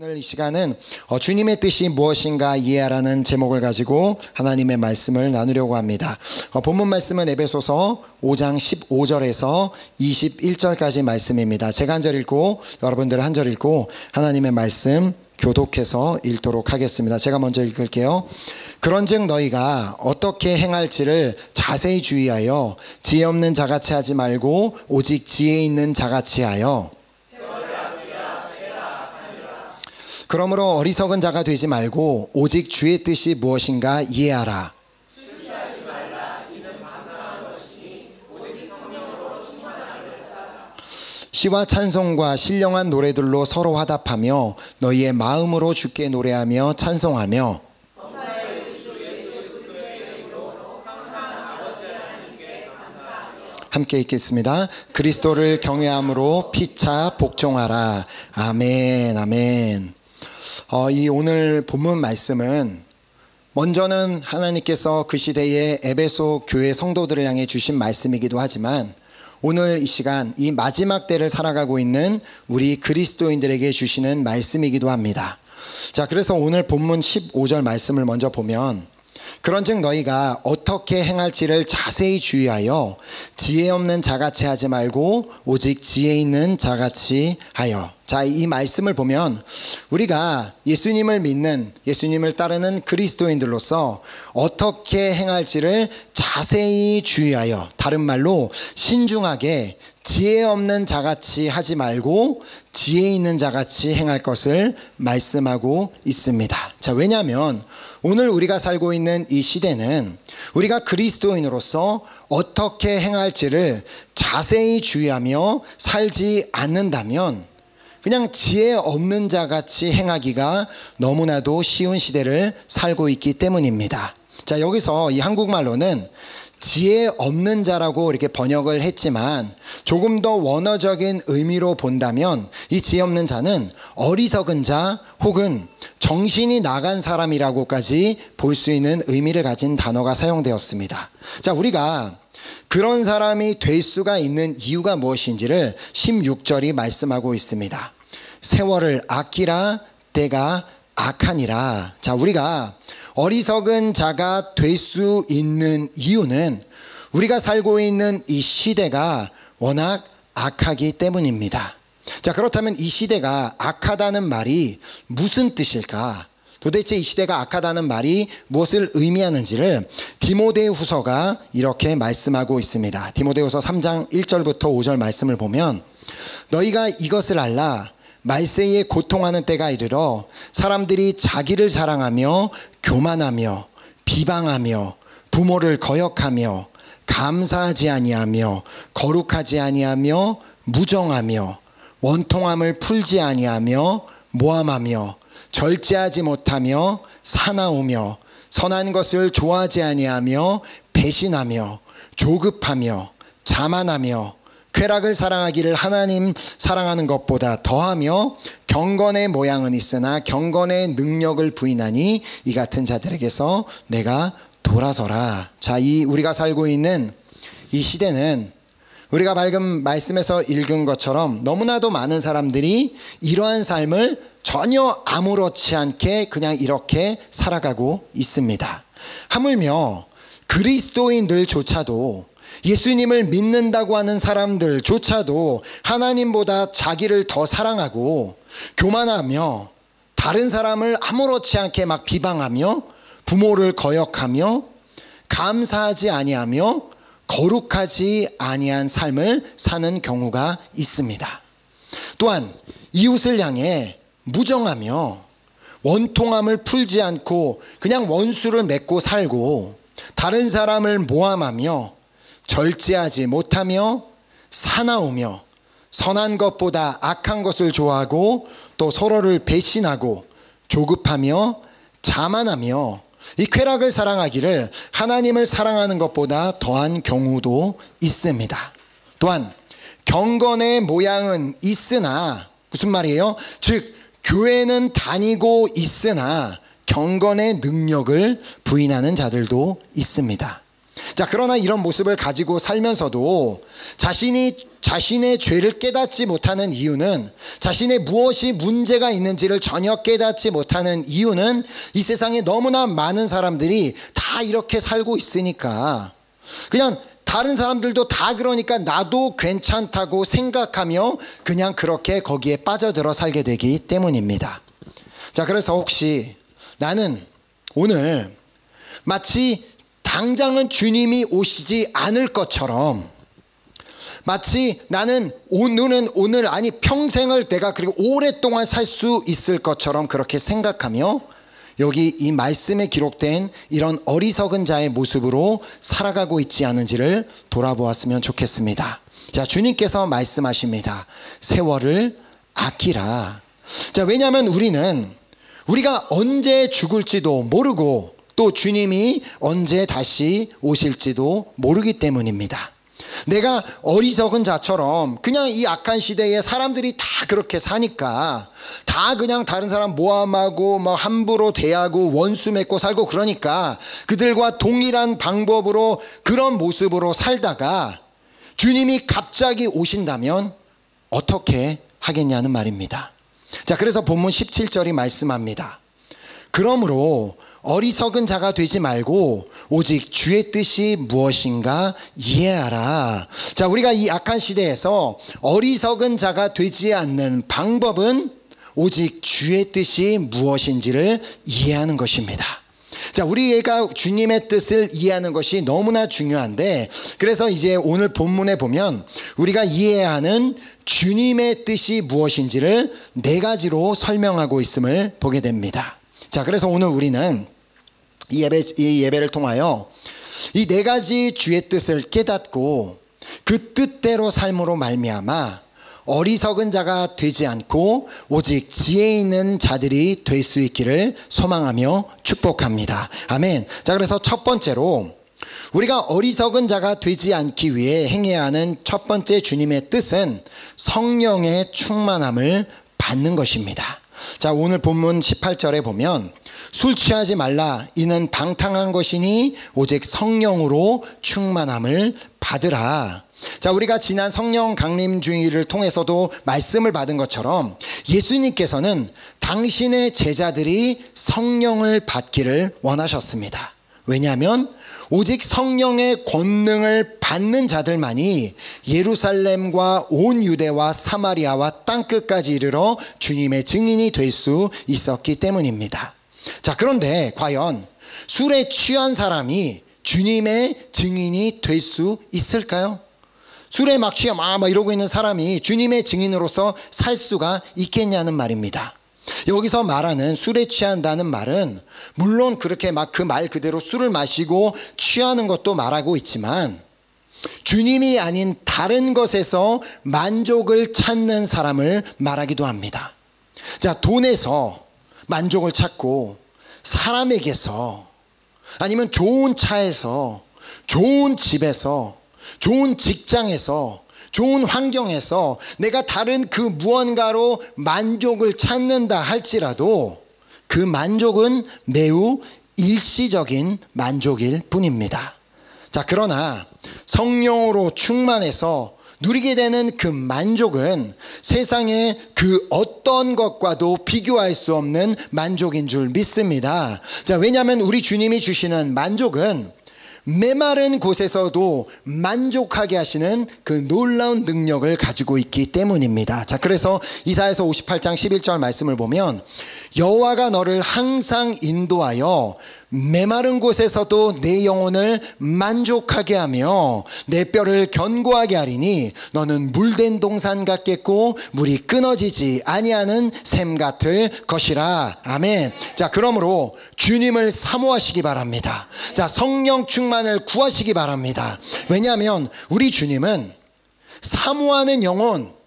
오늘 이 시간은 주님의 뜻이 무엇인가 이해하라는 제목을 가지고 하나님의 말씀을 나누려고 합니다. 본문 말씀은 에베소서 5장 15절에서 21절까지 말씀입니다. 제가 한 절 읽고 여러분들 한 절 읽고 하나님의 말씀 교독해서 읽도록 하겠습니다. 제가 먼저 읽을게요. 그런즉 너희가 어떻게 행할지를 자세히 주의하여 지혜 없는 자같이 하지 말고 오직 지혜 있는 자같이 하여 그러므로 어리석은 자가 되지 말고 오직 주의 뜻이 무엇인가 이해하라. 시와 찬송과 신령한 노래들로 서로 화답하며 너희의 마음으로 주께 노래하며 찬송하며 함께 읽겠습니다. 그리스도를 경외함으로 피차 복종하라. 아멘, 아멘. 이 오늘 본문 말씀은 먼저는 하나님께서 그 시대의 에베소 교회 성도들을 향해 주신 말씀이기도 하지만 오늘 이 시간 이 마지막 때를 살아가고 있는 우리 그리스도인들에게 주시는 말씀이기도 합니다. 자, 그래서 오늘 본문 15절 말씀을 먼저 보면 그런즉 너희가 어떻게 행할지를 자세히 주의하여 지혜 없는 자같이 하지 말고 오직 지혜 있는 자같이 하여. 자, 이 말씀을 보면 우리가 예수님을 믿는, 예수님을 따르는 그리스도인들로서 어떻게 행할지를 자세히 주의하여, 다른 말로 신중하게 지혜 없는 자같이 하지 말고 지혜 있는 자같이 행할 것을 말씀하고 있습니다. 자, 왜냐하면 오늘 우리가 살고 있는 이 시대는 우리가 그리스도인으로서 어떻게 행할지를 자세히 주의하며 살지 않는다면 그냥 지혜 없는 자같이 행하기가 너무나도 쉬운 시대를 살고 있기 때문입니다. 자, 여기서 이 한국말로는 지혜 없는 자라고 이렇게 번역을 했지만 조금 더 원어적인 의미로 본다면 이 지혜 없는 자는 어리석은 자 혹은 정신이 나간 사람이라고까지 볼 수 있는 의미를 가진 단어가 사용되었습니다. 자, 우리가 그런 사람이 될 수가 있는 이유가 무엇인지를 16절이 말씀하고 있습니다. 세월을 아끼라 때가 악하니라. 자, 우리가 어리석은 자가 될 수 있는 이유는 우리가 살고 있는 이 시대가 워낙 악하기 때문입니다. 자, 그렇다면 이 시대가 악하다는 말이 무슨 뜻일까? 도대체 이 시대가 악하다는 말이 무엇을 의미하는지를 디모데후서가 이렇게 말씀하고 있습니다. 디모데후서 3장 1절부터 5절 말씀을 보면 너희가 이것을 알라. 말세에 고통하는 때가 이르러 사람들이 자기를 사랑하며 교만하며 비방하며 부모를 거역하며 감사하지 아니하며 거룩하지 아니하며 무정하며 원통함을 풀지 아니하며 모함하며 절제하지 못하며 사나우며 선한 것을 좋아하지 아니하며 배신하며 조급하며 자만하며 쾌락을 사랑하기를 하나님 사랑하는 것보다 더하며 경건의 모양은 있으나 경건의 능력을 부인하니 이 같은 자들에게서 내가 돌아서라. 자, 이 우리가 살고 있는 이 시대는 우리가 방금 말씀에서 읽은 것처럼 너무나도 많은 사람들이 이러한 삶을 전혀 아무렇지 않게 그냥 이렇게 살아가고 있습니다. 하물며 그리스도인들조차도 예수님을 믿는다고 하는 사람들조차도 하나님보다 자기를 더 사랑하고 교만하며 다른 사람을 아무렇지 않게 막 비방하며 부모를 거역하며 감사하지 아니하며 거룩하지 아니한 삶을 사는 경우가 있습니다. 또한 이웃을 향해 무정하며 원통함을 풀지 않고 그냥 원수를 맺고 살고 다른 사람을 모함하며 절제하지 못하며 사나우며 선한 것보다 악한 것을 좋아하고 또 서로를 배신하고 조급하며 자만하며 이 쾌락을 사랑하기를 하나님을 사랑하는 것보다 더한 경우도 있습니다. 또한 경건의 모양은 있으나 무슨 말이에요? 즉 교회는 다니고 있으나 경건의 능력을 부인하는 자들도 있습니다. 자, 그러나 이런 모습을 가지고 살면서도 자신이 자신의 죄를 깨닫지 못하는 이유는, 자신의 무엇이 문제가 있는지를 전혀 깨닫지 못하는 이유는 이 세상에 너무나 많은 사람들이 다 이렇게 살고 있으니까, 그냥 다른 사람들도 다 그러니까 나도 괜찮다고 생각하며 그냥 그렇게 거기에 빠져들어 살게 되기 때문입니다. 자, 그래서 혹시 나는 오늘 마치 당장은 주님이 오시지 않을 것처럼, 마치 나는 오늘 아니 평생을 내가 그리고 오랫동안 살 수 있을 것처럼 그렇게 생각하며 여기 이 말씀에 기록된 이런 어리석은 자의 모습으로 살아가고 있지 않은지를 돌아보았으면 좋겠습니다. 자, 주님께서 말씀하십니다. 세월을 아끼라. 자, 왜냐하면 우리가 언제 죽을지도 모르고 또 주님이 언제 다시 오실지도 모르기 때문입니다. 내가 어리석은 자처럼 그냥 이 악한 시대에 사람들이 다 그렇게 사니까, 다 그냥 다른 사람 모함하고 뭐 함부로 대하고 원수 맺고 살고, 그러니까 그들과 동일한 방법으로 그런 모습으로 살다가 주님이 갑자기 오신다면 어떻게 하겠냐는 말입니다. 자, 그래서 본문 17절이 말씀합니다. 그러므로 어리석은 자가 되지 말고 오직 주의 뜻이 무엇인가 이해하라. 자, 우리가 이 악한 시대에서 어리석은 자가 되지 않는 방법은 오직 주의 뜻이 무엇인지를 이해하는 것입니다. 자, 우리가 주님의 뜻을 이해하는 것이 너무나 중요한데, 그래서 이제 오늘 본문에 보면 우리가 이해해야 하는 주님의 뜻이 무엇인지를 4가지로 설명하고 있음을 보게 됩니다. 자, 그래서 오늘 우리는 이 예배를 통하여 이 4가지 주의 뜻을 깨닫고 그 뜻대로 삶으로 말미암아 어리석은 자가 되지 않고 오직 지혜 있는 자들이 될 수 있기를 소망하며 축복합니다. 아멘. 자, 그래서 첫 번째로 우리가 어리석은 자가 되지 않기 위해 행해야 하는 첫 번째 주님의 뜻은 성령의 충만함을 받는 것입니다. 자, 오늘 본문 18절에 보면 술 취하지 말라. 이는 방탕한 것이니 오직 성령으로 충만함을 받으라. 자, 우리가 지난 성령 강림 주일을 통해서도 말씀을 받은 것처럼 예수님께서는 당신의 제자들이 성령을 받기를 원하셨습니다. 왜냐하면 오직 성령의 권능을 받는 자들만이 예루살렘과 온 유대와 사마리아와 땅끝까지 이르러 주님의 증인이 될 수 있었기 때문입니다. 자, 그런데 과연 술에 취한 사람이 주님의 증인이 될 수 있을까요? 술에 막 취해 막 이러고 있는 사람이 주님의 증인으로서 살 수가 있겠냐는 말입니다. 여기서 말하는 술에 취한다는 말은 물론 그렇게 막 그 말 그대로 술을 마시고 취하는 것도 말하고 있지만, 주님이 아닌 다른 것에서 만족을 찾는 사람을 말하기도 합니다. 자, 돈에서 만족을 찾고, 사람에게서, 아니면 좋은 차에서, 좋은 집에서, 좋은 직장에서, 좋은 환경에서 내가 다른 그 무언가로 만족을 찾는다 할지라도 그 만족은 매우 일시적인 만족일 뿐입니다. 자, 그러나 성령으로 충만해서 누리게 되는 그 만족은 세상의 그 어떤 것과도 비교할 수 없는 만족인 줄 믿습니다. 자, 왜냐하면 우리 주님이 주시는 만족은 메마른 곳에서도 만족하게 하시는 그 놀라운 능력을 가지고 있기 때문입니다. 자, 그래서 이사야서 58장 11절 말씀을 보면 여호와가 너를 항상 인도하여 메마른 곳에서도 내 영혼을 만족하게 하며 내 뼈를 견고하게 하리니 너는 물된 동산 같겠고 물이 끊어지지 아니하는 샘 같을 것이라. 아멘. 자, 그러므로 주님을 사모하시기 바랍니다. 자, 성령 충만을 구하시기 바랍니다. 왜냐하면 우리 주님은 사모하는 영혼,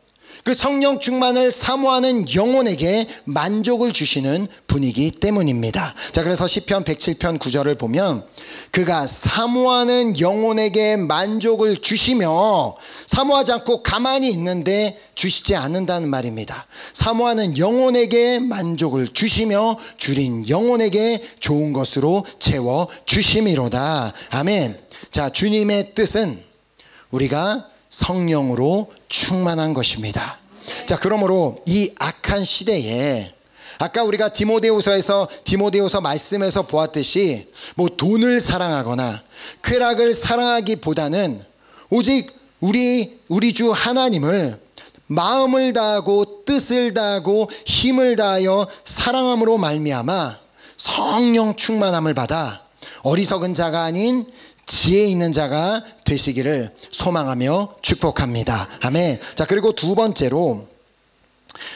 그 성령 충만을 사모하는 영혼에게 만족을 주시는 분이기 때문입니다. 자, 그래서 시편 107편 9절을 보면 그가 사모하는 영혼에게 만족을 주시며, 사모하지 않고 가만히 있는데 주시지 않는다는 말입니다. 사모하는 영혼에게 만족을 주시며 줄인 영혼에게 좋은 것으로 채워 주심이로다. 아멘. 자, 주님의 뜻은 우리가 성령으로 충만한 것입니다. 자, 그러므로 이 악한 시대에 아까 우리가 디모데후서 말씀에서 보았듯이 뭐 돈을 사랑하거나 쾌락을 사랑하기보다는 오직 우리 주 하나님을 마음을 다하고 뜻을 다하고 힘을 다하여 사랑함으로 말미암아 성령 충만함을 받아 어리석은 자가 아닌 지혜 있는 자가 되시기를 소망하며 축복합니다. 아멘. 자, 그리고 두 번째로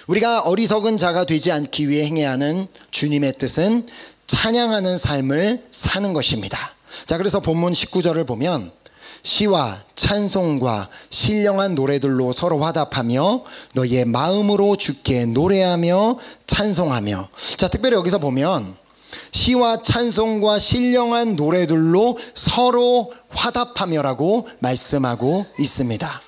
우리가 어리석은 자가 되지 않기 위해 행해야 하는 주님의 뜻은 찬양하는 삶을 사는 것입니다. 자, 그래서 본문 19절을 보면 시와 찬송과 신령한 노래들로 서로 화답하며 너희의 마음으로 주께 노래하며 찬송하며. 자, 특별히 여기서 보면 시와 찬송과 신령한 노래들로 서로 화답하며라고 말씀하고 있습니다.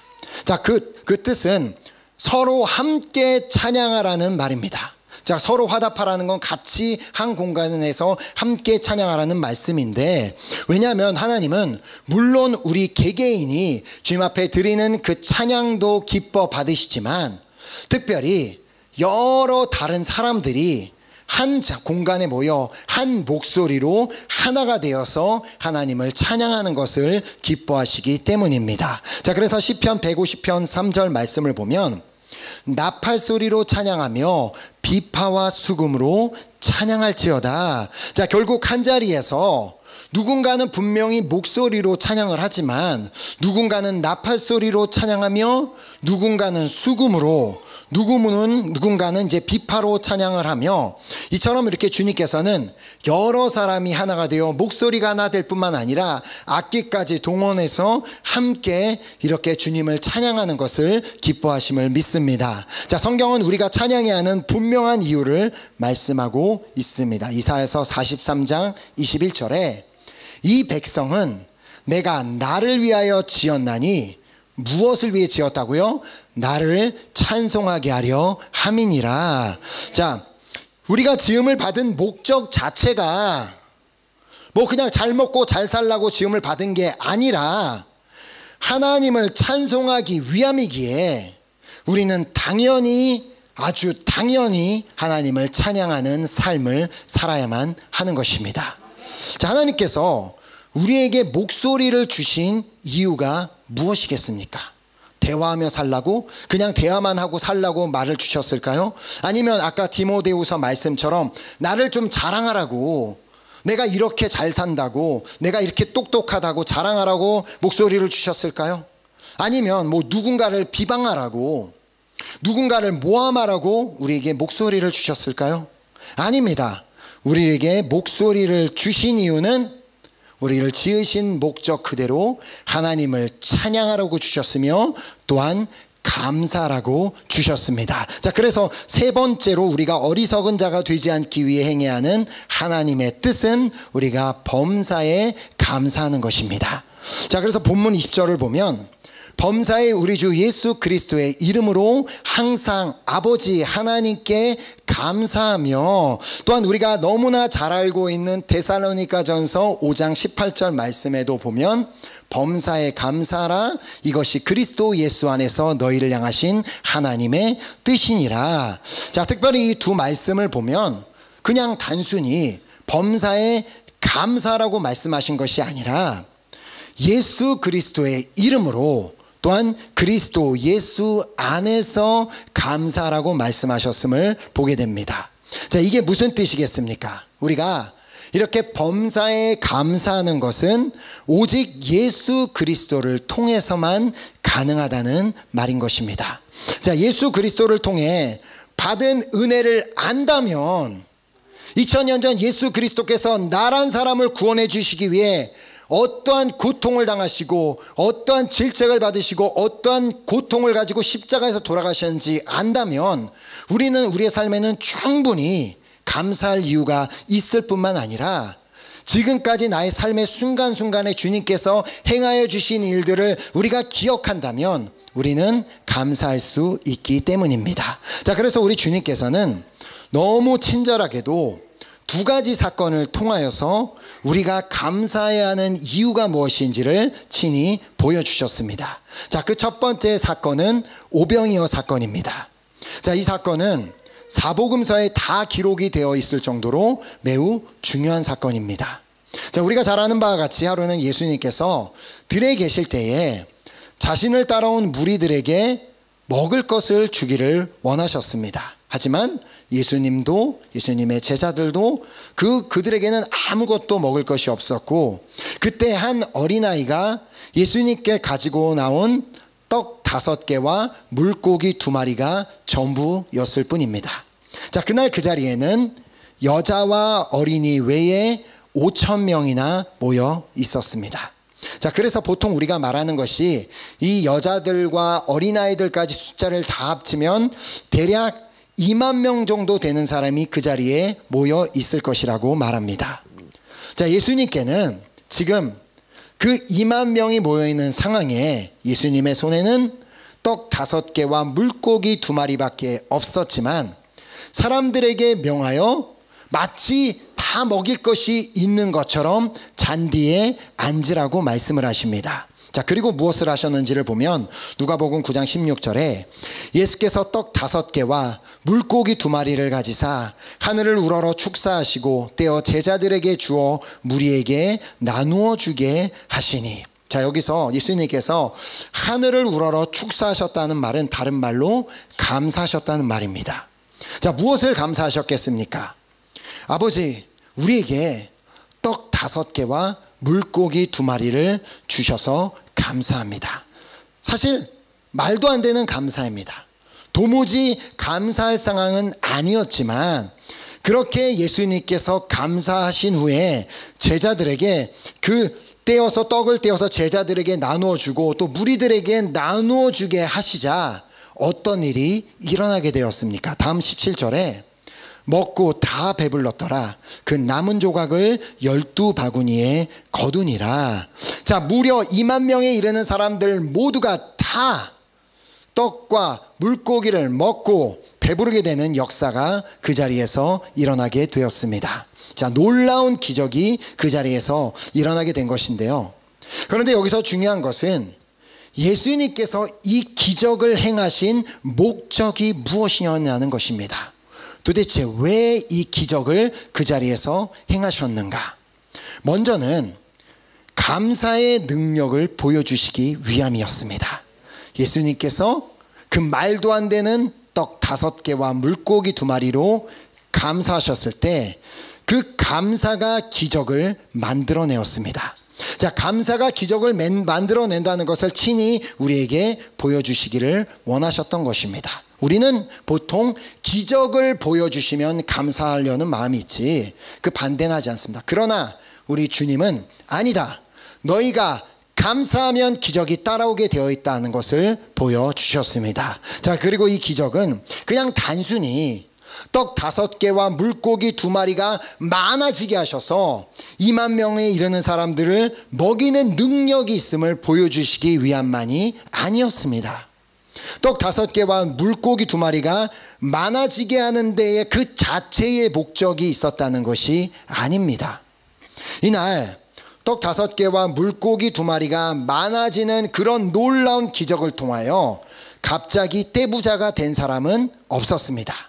자, 그 뜻은 서로 함께 찬양하라는 말입니다. 자, 서로 화답하라는 건 같이 한 공간에서 함께 찬양하라는 말씀인데, 왜냐하면 하나님은 물론 우리 개개인이 주님 앞에 드리는 그 찬양도 기뻐 받으시지만 특별히 여러 다른 사람들이 한 공간에 모여 한 목소리로 하나가 되어서 하나님을 찬양하는 것을 기뻐하시기 때문입니다. 자, 그래서 시편 150편 3절 말씀을 보면 나팔소리로 찬양하며 비파와 수금으로 찬양할지어다. 자, 결국 한 자리에서 누군가는 분명히 목소리로 찬양을 하지만 누군가는 나팔소리로 찬양하며 누군가는 수금으로, 누군가는 이제 비파로 찬양을 하며, 이처럼 이렇게 주님께서는 여러 사람이 하나가 되어 목소리가 하나 될 뿐만 아니라 악기까지 동원해서 함께 이렇게 주님을 찬양하는 것을 기뻐하심을 믿습니다. 자, 성경은 우리가 찬양해야 하는 분명한 이유를 말씀하고 있습니다. 이사야서 43장 21절에 이 백성은 내가 나를 위하여 지었나니, 무엇을 위해 지었다고요? 나를 찬송하게 하려 함이니라. 자, 우리가 지음을 받은 목적 자체가 뭐 그냥 잘 먹고 잘 살라고 지음을 받은 게 아니라 하나님을 찬송하기 위함이기에 우리는 아주 당연히 하나님을 찬양하는 삶을 살아야만 하는 것입니다. 자, 하나님께서 우리에게 목소리를 주신 이유가 무엇이겠습니까? 대화하며 살라고? 그냥 대화만 하고 살라고 말을 주셨을까요? 아니면 아까 디모데후서 말씀처럼 나를 좀 자랑하라고, 내가 이렇게 잘 산다고, 내가 이렇게 똑똑하다고 자랑하라고 목소리를 주셨을까요? 아니면 뭐 누군가를 비방하라고, 누군가를 모함하라고 우리에게 목소리를 주셨을까요? 아닙니다. 우리에게 목소리를 주신 이유는 우리를 지으신 목적 그대로 하나님을 찬양하라고 주셨으며 또한 감사라고 주셨습니다. 자, 그래서 세 번째로 우리가 어리석은 자가 되지 않기 위해 행해야 하는 하나님의 뜻은 우리가 범사에 감사하는 것입니다. 자, 그래서 본문 20절을 보면 범사에 우리 주 예수 그리스도의 이름으로 항상 아버지 하나님께 감사하며, 또한 우리가 너무나 잘 알고 있는 데살로니가전서 5장 18절 말씀에도 보면 범사에 감사하라, 이것이 그리스도 예수 안에서 너희를 향하신 하나님의 뜻이니라. 자, 특별히 이 두 말씀을 보면 그냥 단순히 범사에 감사라고 말씀하신 것이 아니라 예수 그리스도의 이름으로 또한 그리스도 예수 안에서 감사라고 말씀하셨음을 보게 됩니다. 자, 이게 무슨 뜻이겠습니까? 우리가 이렇게 범사에 감사하는 것은 오직 예수 그리스도를 통해서만 가능하다는 말인 것입니다. 자, 예수 그리스도를 통해 받은 은혜를 안다면 2000년 전 예수 그리스도께서 나란 사람을 구원해 주시기 위해 어떠한 고통을 당하시고 어떠한 질책을 받으시고 어떠한 고통을 가지고 십자가에서 돌아가셨는지 안다면 우리는 우리의 삶에는 충분히 감사할 이유가 있을 뿐만 아니라 지금까지 나의 삶의 순간순간에 주님께서 행하여 주신 일들을 우리가 기억한다면 우리는 감사할 수 있기 때문입니다. 자, 그래서 우리 주님께서는 너무 친절하게도 두 가지 사건을 통하여서 우리가 감사해야 하는 이유가 무엇인지를 친히 보여주셨습니다. 자, 그 첫 번째 사건은 오병이어 사건입니다. 자, 이 사건은 사복음서에 다 기록이 되어 있을 정도로 매우 중요한 사건입니다. 자, 우리가 잘 아는 바와 같이 하루는 예수님께서 들에 계실 때에 자신을 따라온 무리들에게 먹을 것을 주기를 원하셨습니다. 하지만 예수님도, 예수님의 제자들도 그들에게는 아무것도 먹을 것이 없었고, 그때 한 어린아이가 예수님께 가지고 나온 떡 5개와 물고기 2마리가 전부였을 뿐입니다. 자, 그날 그 자리에는 여자와 어린이 외에 5,000명이나 모여 있었습니다. 자, 그래서 보통 우리가 말하는 것이 이 여자들과 어린아이들까지 숫자를 다 합치면 대략 2만 명 정도 되는 사람이 그 자리에 모여 있을 것이라고 말합니다. 자, 예수님께는 지금 그 2만 명이 모여 있는 상황에 예수님의 손에는 떡 5개와 물고기 2마리밖에 없었지만 사람들에게 명하여 마치 다 먹일 것이 있는 것처럼 잔디에 앉으라고 말씀을 하십니다. 자, 그리고 무엇을 하셨는지를 보면 누가복음 9장 16절에 예수께서 떡 5개와 물고기 2마리를 가지사 하늘을 우러러 축사하시고 떼어 제자들에게 주어 무리에게 나누어 주게 하시니. 자, 여기서 예수님께서 하늘을 우러러 축사하셨다는 말은 다른 말로 감사하셨다는 말입니다. 자, 무엇을 감사하셨겠습니까? 아버지, 우리에게 떡 5개와 물고기 2마리를 주셔서 감사합니다. 사실 말도 안 되는 감사입니다. 도무지 감사할 상황은 아니었지만 그렇게 예수님께서 감사하신 후에 제자들에게 떡을 떼어서 제자들에게 나누어 주고 또 무리들에게 나누어 주게 하시자 어떤 일이 일어나게 되었습니까? 다음 17절에 먹고 다 배불렀더라. 그 남은 조각을 12바구니에 거두니라. 자, 무려 2만 명에 이르는 사람들 모두가 다 떡과 물고기를 먹고 배부르게 되는 역사가 그 자리에서 일어나게 되었습니다. 자, 놀라운 기적이 그 자리에서 일어나게 된 것인데요. 그런데 여기서 중요한 것은 예수님께서 이 기적을 행하신 목적이 무엇이었냐는 것입니다. 도대체 왜 이 기적을 그 자리에서 행하셨는가? 먼저는 감사의 능력을 보여주시기 위함이었습니다. 예수님께서 그 말도 안 되는 떡 5개와 물고기 2마리로 감사하셨을 때 그 감사가 기적을 만들어내었습니다. 자, 감사가 기적을 만들어낸다는 것을 친히 우리에게 보여주시기를 원하셨던 것입니다. 우리는 보통 기적을 보여주시면 감사하려는 마음이 있지 그 반대는 하지 않습니다. 그러나 우리 주님은 아니다. 너희가 감사하면 기적이 따라오게 되어 있다는 것을 보여주셨습니다. 자, 그리고 이 기적은 그냥 단순히 떡 5개와 물고기 2마리가 많아지게 하셔서 2만 명에 이르는 사람들을 먹이는 능력이 있음을 보여주시기 위함만이 아니었습니다. 떡 5개와 물고기 2마리가 많아지게 하는 데에 그 자체의 목적이 있었다는 것이 아닙니다. 이날 떡 5개와 물고기 2마리가 많아지는 그런 놀라운 기적을 통하여 갑자기 떼부자가 된 사람은 없었습니다.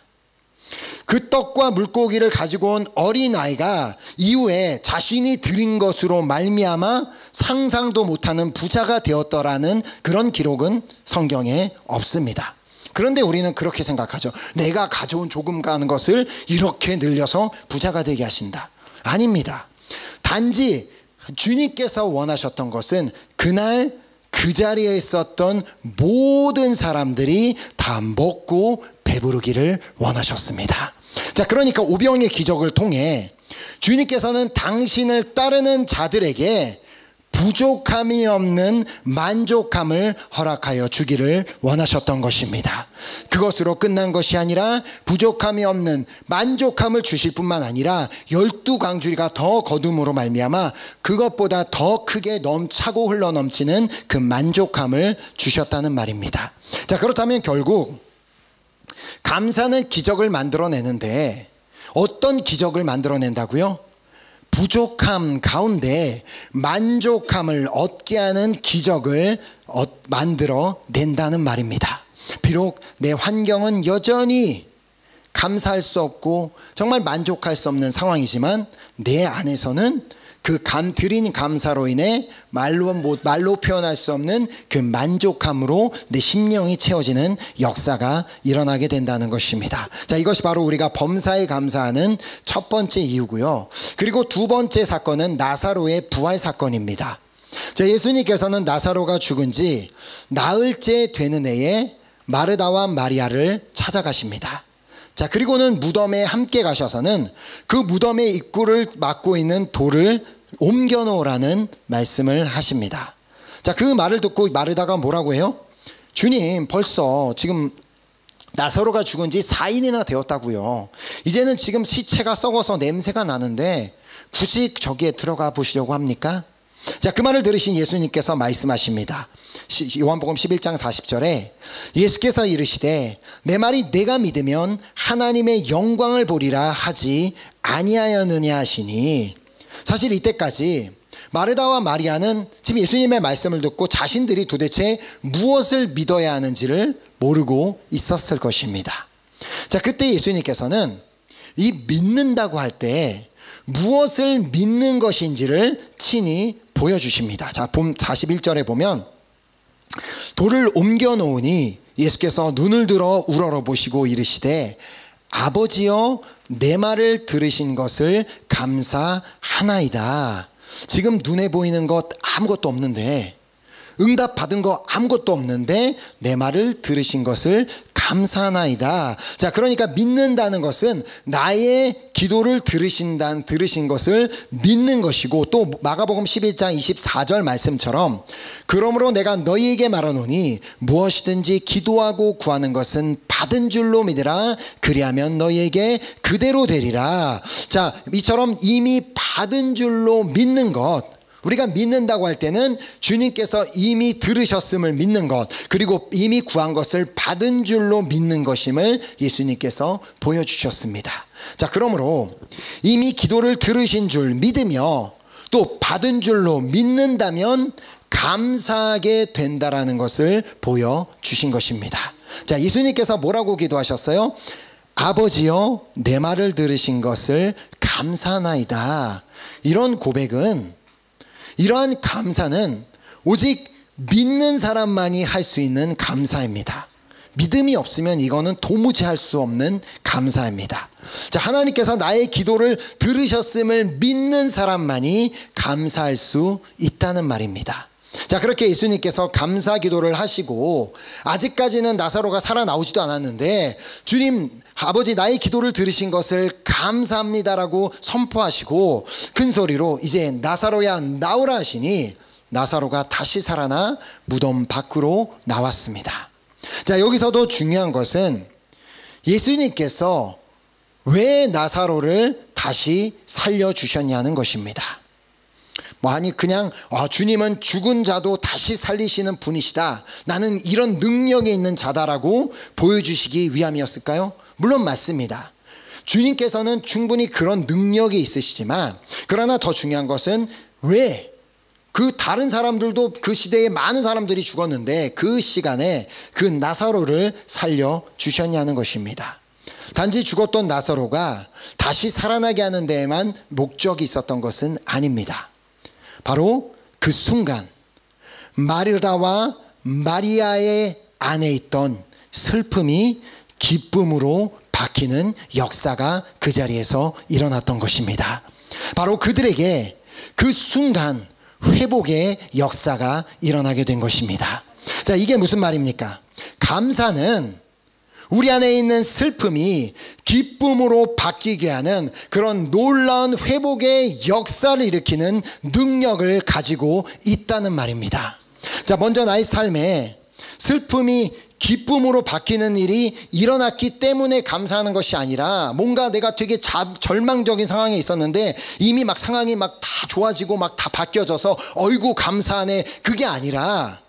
그 떡과 물고기를 가지고 온 어린아이가 이후에 자신이 드린 것으로 말미암아 상상도 못하는 부자가 되었더라는 그런 기록은 성경에 없습니다. 그런데 우리는 그렇게 생각하죠. 내가 가져온 조금 가는 것을 이렇게 늘려서 부자가 되게 하신다. 아닙니다. 단지 주님께서 원하셨던 것은 그날 그 자리에 있었던 모든 사람들이 다 먹고 배부르기를 원하셨습니다. 자, 그러니까 오병의 기적을 통해 주님께서는 당신을 따르는 자들에게 부족함이 없는 만족함을 허락하여 주기를 원하셨던 것입니다. 그것으로 끝난 것이 아니라 부족함이 없는 만족함을 주실 뿐만 아니라 12광주리가 더 거둠으로 말미암아 그것보다 더 크게 차고 흘러넘치는 그 만족함을 주셨다는 말입니다. 자, 그렇다면 결국 감사는 기적을 만들어내는데 어떤 기적을 만들어낸다고요? 부족함 가운데 만족함을 얻게 하는 기적을 만들어 낸다는 말입니다. 비록 내 환경은 여전히 감사할 수 없고 정말 만족할 수 없는 상황이지만 내 안에서는 그 드린 감사로 인해 말로 표현할 수 없는 그 만족함으로 내 심령이 채워지는 역사가 일어나게 된다는 것입니다. 자, 이것이 바로 우리가 범사에 감사하는 첫 번째 이유고요. 그리고 두 번째 사건은 나사로의 부활 사건입니다. 자, 예수님께서는 나사로가 죽은 지 나흘째 되는 해에 마르다와 마리아를 찾아가십니다. 자, 그리고는 무덤에 함께 가셔서는 그 무덤의 입구를 막고 있는 돌을 옮겨 놓으라는 말씀을 하십니다. 자, 그 말을 듣고 마르다가 뭐라고 해요? 주님, 벌써 지금 나사로가 죽은 지 4일이나 되었다고요. 이제는 지금 시체가 썩어서 냄새가 나는데 굳이 저기에 들어가 보시려고 합니까? 자, 그 말을 들으신 예수님께서 말씀하십니다. 요한복음 11장 40절에 예수께서 이르시되 내 말이 내가 믿으면 하나님의 영광을 보리라 하지 아니하였느냐 하시니, 사실 이때까지 마르다와 마리아는 지금 예수님의 말씀을 듣고 자신들이 도대체 무엇을 믿어야 하는지를 모르고 있었을 것입니다. 자, 그때 예수님께서는 이 믿는다고 할 때 무엇을 믿는 것인지를 친히 보여주십니다. 자, 41절에 보면 돌을 옮겨 놓으니 예수께서 눈을 들어 우러러 보시고 이르시되 아버지여 내 말을 들으신 것을 감사하나이다. 지금 눈에 보이는 것 아무것도 없는데, 응답 받은 거 아무것도 없는데 내 말을 들으신 것을 감사하나이다. 자, 그러니까 믿는다는 것은 나의 기도를 들으신 것을 믿는 것이고, 또 마가복음 11장 24절 말씀처럼 그러므로 내가 너희에게 말하노니 무엇이든지 기도하고 구하는 것은 받은 줄로 믿으라. 그리하면 너희에게 그대로 되리라. 자, 이처럼 이미 받은 줄로 믿는 것, 우리가 믿는다고 할 때는 주님께서 이미 들으셨음을 믿는 것, 그리고 이미 구한 것을 받은 줄로 믿는 것임을 예수님께서 보여주셨습니다. 자, 그러므로 이미 기도를 들으신 줄 믿으며 또 받은 줄로 믿는다면 감사하게 된다라는 것을 보여주신 것입니다. 자, 예수님께서 뭐라고 기도하셨어요? 아버지여 내 말을 들으신 것을 감사하나이다. 이런 고백은, 이러한 감사는 오직 믿는 사람만이 할 수 있는 감사입니다. 믿음이 없으면 이거는 도무지 할 수 없는 감사입니다. 자, 하나님께서 나의 기도를 들으셨음을 믿는 사람만이 감사할 수 있다는 말입니다. 자, 그렇게 예수님께서 감사 기도를 하시고 아직까지는 나사로가 살아나오지도 않았는데 주님, 아버지 나의 기도를 들으신 것을 감사합니다라고 선포하시고 큰 소리로 이제 나사로야 나오라 하시니 나사로가 다시 살아나 무덤 밖으로 나왔습니다. 자, 여기서도 중요한 것은 예수님께서 왜 나사로를 다시 살려주셨냐는 것입니다. 아니 그냥 주님은 죽은 자도 다시 살리시는 분이시다, 나는 이런 능력이 있는 자다라고 보여주시기 위함이었을까요? 물론 맞습니다. 주님께서는 충분히 그런 능력이 있으시지만, 그러나 더 중요한 것은 왜 그 다른 사람들도 그 시대에 많은 사람들이 죽었는데 그 시간에 그 나사로를 살려주셨냐는 것입니다. 단지 죽었던 나사로가 다시 살아나게 하는 데에만 목적이 있었던 것은 아닙니다. 바로 그 순간 마르다와 마리아의 안에 있던 슬픔이 기쁨으로 바뀌는 역사가 그 자리에서 일어났던 것입니다. 바로 그들에게 그 순간 회복의 역사가 일어나게 된 것입니다. 자, 이게 무슨 말입니까? 감사는 우리 안에 있는 슬픔이 기쁨으로 바뀌게 하는 그런 놀라운 회복의 역사를 일으키는 능력을 가지고 있다는 말입니다. 자, 먼저 나의 삶에 슬픔이 기쁨으로 바뀌는 일이 일어났기 때문에 감사하는 것이 아니라, 뭔가 내가 되게 절망적인 상황에 있었는데 이미 막 상황이 막 다 좋아지고 막 다 바뀌어져서 어이구 감사하네, 그게 아니라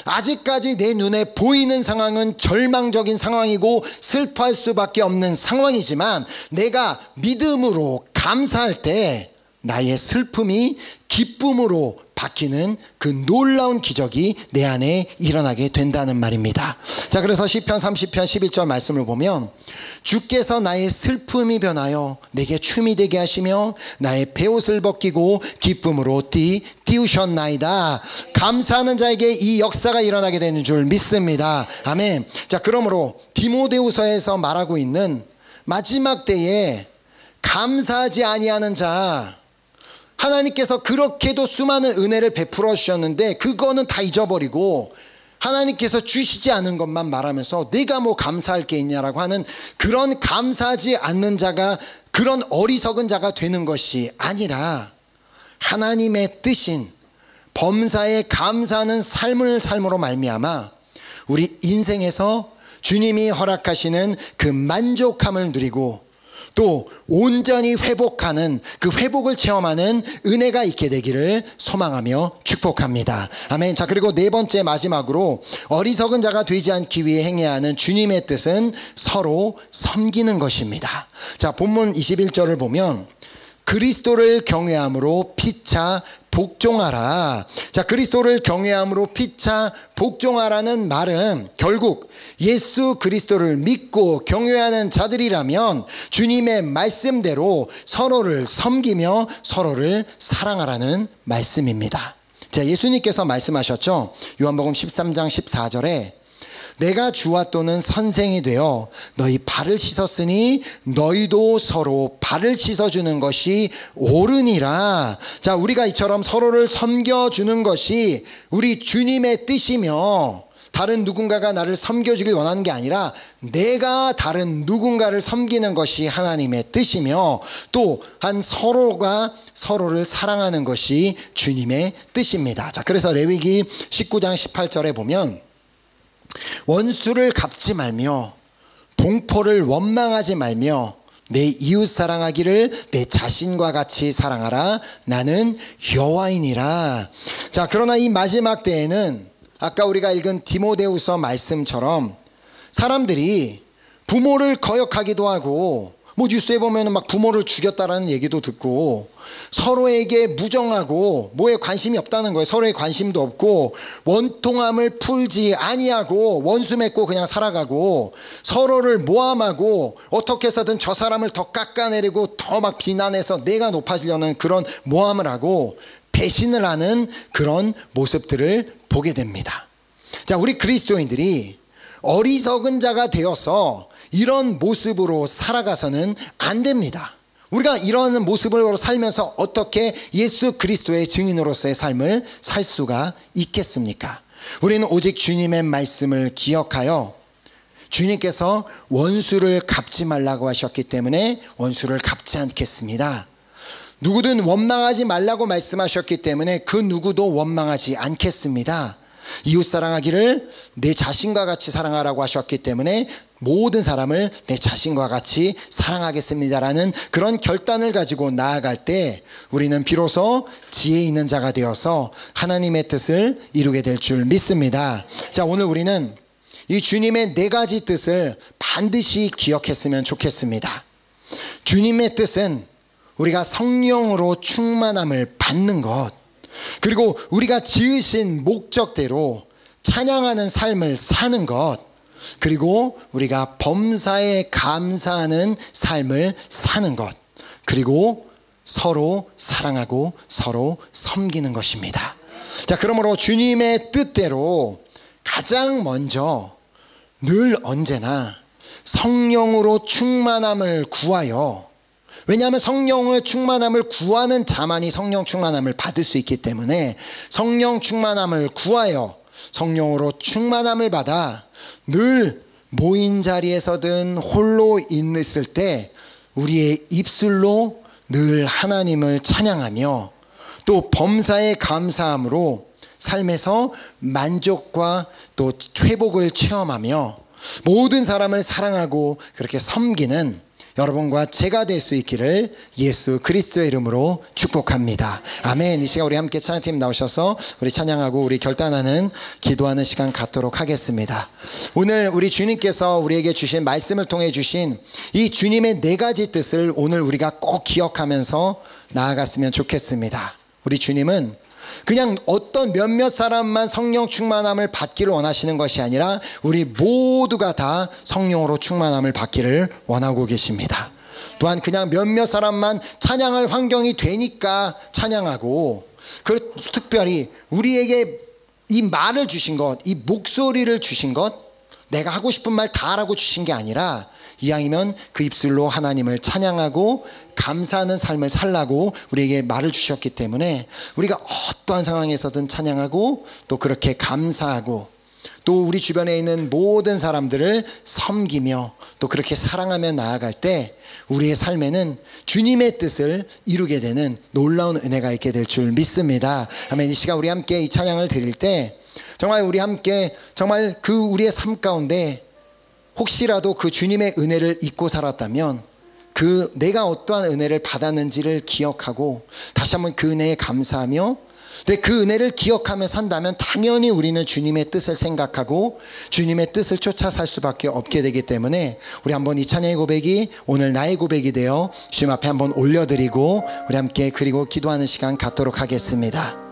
아직까지 내 눈에 보이는 상황은 절망적인 상황이고 슬퍼할 수밖에 없는 상황이지만 내가 믿음으로 감사할 때 나의 슬픔이 기쁨으로 바뀌는 그 놀라운 기적이 내 안에 일어나게 된다는 말입니다. 자, 그래서 시편 30편 11절 말씀을 보면 주께서 나의 슬픔이 변하여 내게 춤이 되게 하시며 나의 베옷을 벗기고 기쁨으로 띄우셨나이다. 감사하는 자에게 이 역사가 일어나게 되는 줄 믿습니다. 아멘. 자, 그러므로 디모데후서에서 말하고 있는 마지막 때에 감사하지 아니하는 자, 하나님께서 그렇게도 수많은 은혜를 베풀어 주셨는데 그거는 다 잊어버리고 하나님께서 주시지 않은 것만 말하면서 내가 뭐 감사할 게 있냐라고 하는 그런 감사하지 않는 자가, 그런 어리석은 자가 되는 것이 아니라 하나님의 뜻인 범사에 감사하는 삶으로 말미암아 우리 인생에서 주님이 허락하시는 그 만족함을 누리고 또 온전히 회복하는 그 회복을 체험하는 은혜가 있게 되기를 소망하며 축복합니다. 아멘. 자, 그리고 네 번째 마지막으로 어리석은 자가 되지 않기 위해 행해야 하는 주님의 뜻은 서로 섬기는 것입니다. 자, 본문 21절을 보면 그리스도를 경외함으로 피차 복종하라. 자, 그리스도를 경외함으로 피차 복종하라는 말은 결국 예수 그리스도를 믿고 경외하는 자들이라면 주님의 말씀대로 서로를 섬기며 서로를 사랑하라는 말씀입니다. 자, 예수님께서 말씀하셨죠. 요한복음 13장 14절에 내가 주와 또는 선생이 되어 너희 발을 씻었으니 너희도 서로 발을 씻어주는 것이 옳으니라. 자, 우리가 이처럼 서로를 섬겨주는 것이 우리 주님의 뜻이며 다른 누군가가 나를 섬겨주길 원하는 게 아니라 내가 다른 누군가를 섬기는 것이 하나님의 뜻이며 또 한 서로가 서로를 사랑하는 것이 주님의 뜻입니다. 자, 그래서 레위기 19장 18절에 보면 원수를 갚지 말며 동포를 원망하지 말며 내 이웃 사랑하기를 내 자신과 같이 사랑하라. 나는 여호와이니라. 자, 그러나 이 마지막 때에는 아까 우리가 읽은 디모데후서 말씀처럼 사람들이 부모를 거역하기도 하고 뭐 뉴스에 보면 막 부모를 죽였다라는 얘기도 듣고 서로에게 무정하고 뭐에 관심이 없다는 거예요. 서로에 관심도 없고 원통함을 풀지 아니하고 원수 맺고 그냥 살아가고 서로를 모함하고 어떻게 해서든 저 사람을 더 깎아내리고 더 막 비난해서 내가 높아지려는 그런 모함을 하고 배신을 하는 그런 모습들을 보게 됩니다. 자, 우리 그리스도인들이 어리석은 자가 되어서 이런 모습으로 살아가서는 안 됩니다. 우리가 이런 모습으로 살면서 어떻게 예수 그리스도의 증인으로서의 삶을 살 수가 있겠습니까? 우리는 오직 주님의 말씀을 기억하여 주님께서 원수를 갚지 말라고 하셨기 때문에 원수를 갚지 않겠습니다. 누구든 원망하지 말라고 말씀하셨기 때문에 그 누구도 원망하지 않겠습니다. 이웃 사랑하기를 내 자신과 같이 사랑하라고 하셨기 때문에 모든 사람을 내 자신과 같이 사랑하겠습니다라는 그런 결단을 가지고 나아갈 때 우리는 비로소 지혜 있는 자가 되어서 하나님의 뜻을 이루게 될 줄 믿습니다. 자, 오늘 우리는 이 주님의 네 가지 뜻을 반드시 기억했으면 좋겠습니다. 주님의 뜻은 우리가 성령으로 충만함을 받는 것, 그리고 우리가 지으신 목적대로 찬양하는 삶을 사는 것, 그리고 우리가 범사에 감사하는 삶을 사는 것, 그리고 서로 사랑하고 서로 섬기는 것입니다. 자, 그러므로 주님의 뜻대로 가장 먼저 늘 언제나 성령으로 충만함을 구하여, 왜냐하면 성령의 충만함을 구하는 자만이 성령 충만함을 받을 수 있기 때문에 성령 충만함을 구하여 성령으로 충만함을 받아 늘 모인 자리에서든 홀로 있을 때 우리의 입술로 늘 하나님을 찬양하며 또 범사에 감사함으로 삶에서 만족과 또 회복을 체험하며 모든 사람을 사랑하고 그렇게 섬기는 여러분과 제가 될 수 있기를 예수 그리스도의 이름으로 축복합니다. 아멘. 이 시간 우리 함께 찬양팀 나오셔서 우리 찬양하고 우리 결단하는 기도하는 시간 갖도록 하겠습니다. 오늘 우리 주님께서 우리에게 주신 말씀을 통해 주신 이 주님의 네 가지 뜻을 오늘 우리가 꼭 기억하면서 나아갔으면 좋겠습니다. 우리 주님은 그냥 어떤 몇몇 사람만 성령 충만함을 받기를 원하시는 것이 아니라 우리 모두가 다 성령으로 충만함을 받기를 원하고 계십니다. 또한 그냥 몇몇 사람만 찬양할 환경이 되니까 찬양하고, 특별히 우리에게 이 말을 주신 것, 이 목소리를 주신 것, 내가 하고 싶은 말 다 하라고 주신 게 아니라 이왕이면 그 입술로 하나님을 찬양하고 감사하는 삶을 살라고 우리에게 말을 주셨기 때문에 우리가 어떠한 상황에서든 찬양하고 또 그렇게 감사하고 또 우리 주변에 있는 모든 사람들을 섬기며 또 그렇게 사랑하며 나아갈 때 우리의 삶에는 주님의 뜻을 이루게 되는 놀라운 은혜가 있게 될 줄 믿습니다. 아멘. 이 시간 우리 함께 이 찬양을 드릴 때 정말 우리 함께 정말 그 우리의 삶 가운데 혹시라도 그 주님의 은혜를 잊고 살았다면 그 내가 어떠한 은혜를 받았는지를 기억하고 다시 한번 그 은혜에 감사하며, 근데 그 은혜를 기억하며 산다면 당연히 우리는 주님의 뜻을 생각하고 주님의 뜻을 쫓아 살 수밖에 없게 되기 때문에 우리 한번 이 찬양의 고백이 오늘 나의 고백이 되어 주님 앞에 한번 올려드리고 우리 함께 그리고 기도하는 시간 갖도록 하겠습니다.